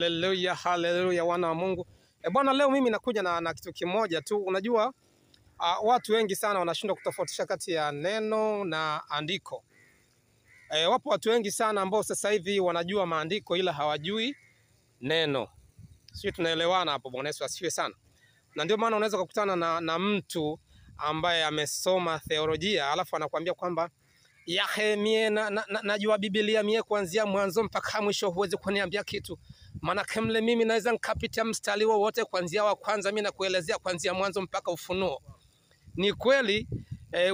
Haleluya, haleluya wana wa Mungu. Bwana, leo mimi nakuja na kitu kimoja tu. Unajua watu wengi sana wanashindwa kutofautisha kati ya neno na andiko. Wapo watu wengi sana ambao sasa hivi wanajua maandiko ila hawajui neno. Sisi tunaelewana hapo. Bwana Yesu asifiwe sana. Na ndio maana unaweza kukutana na mtu ambaye amesoma theolojia alafu anakuambia kwamba mie najua Biblia mie kuanzia mwanzo mpaka mwisho, huwezi kuniambia kitu. Maana kemle mimi naweza nikapitia mstari wote kuanzia wa kwanza, mimi nakuelezea kuanzia mwanzo mpaka Ufunuo. Ni kweli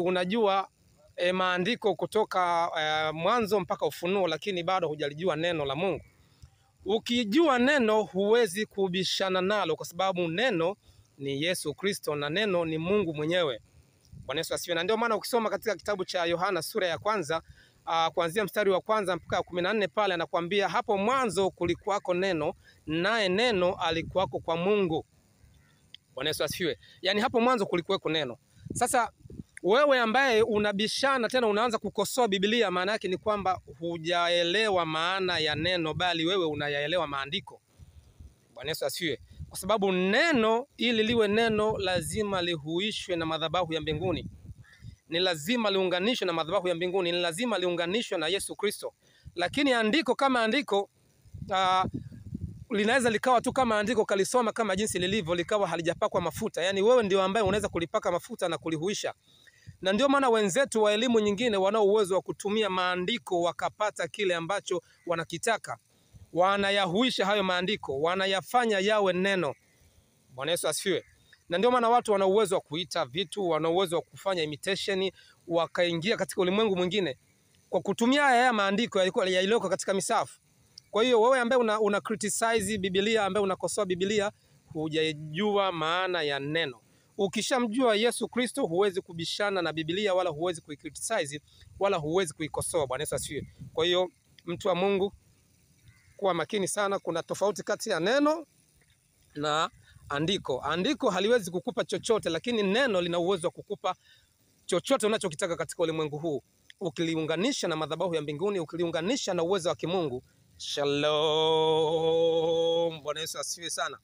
unajua maandiko kutoka mwanzo mpaka Ufunuo, lakini bado hujalijua neno la Mungu. Ukijua neno huwezi kubishana nalo, kwa sababu neno ni Yesu Kristo na neno ni Mungu mwenyewe. Bwana Yesu asifiwe. Na ndio maana ukisoma katika kitabu cha Yohana sura ya kwanza kuanzia mstari wa kwanza mpaka 14 pale anakuambia hapo mwanzo kulikuwako neno, naye neno alikuwako kwa Mungu. Bwana Yesu asifiwe. Yaani hapo mwanzo kulikuwako neno. Sasa wewe ambaye unabishana tena unaanza kukosoa Biblia, maana yake ni kwamba hujaelewa maana ya neno, bali wewe unayaelewa maandiko. Bwana Yesu asifiwe. Kwa sababu neno ili liwe neno lazima lihuishwe na madhabahu ya mbinguni. Ni lazima liunganishwe na madhabahu ya mbinguni, ni lazima liunganishwe na Yesu Kristo. Lakini andiko kama andiko linaweza likawa tu kama andiko kalisoma kama jinsi lilivyo, likawa halijapakwa mafuta. Yaani wewe ndio ambaye unaweza kulipaka mafuta na kulihuisha. Na ndio maana wenzetu wa elimu nyingine wanao uwezo wa kutumia maandiko wakapata kile ambacho wanakitaka. Wanayahuisha hayo maandiko, wanayafanya yawe neno. Bwana Yesu asifiwe. Na ndio maana watu wana uwezo wa kuita vitu, wana uwezo wa kufanya imitation, wakaingia katika ulimwengu mwingine kwa kutumia haya maandiko yaliyoko katika misafu. Kwa hiyo wewe ambaye una criticize Biblia, ambaye unakosoa Biblia, hujajua maana ya neno. Ukishamjua Yesu Kristo huwezi kubishana na Biblia, wala huwezi kuicriticize, wala huwezi kuikosoa. Bwana Yesu asifiwe. Kwa hiyo mtu wa Mungu, kuwa makini sana. Kuna tofauti kati ya neno na andiko. Andiko haliwezi kukupa chochote, lakini neno lina uwezo wa kukupa chochote unachokitaka katika ulimwengu huu, ukiliunganisha na madhabahu ya mbinguni, ukiliunganisha na uwezo wa kimungu. Shalom. Bwana Yesu asifiwe sana.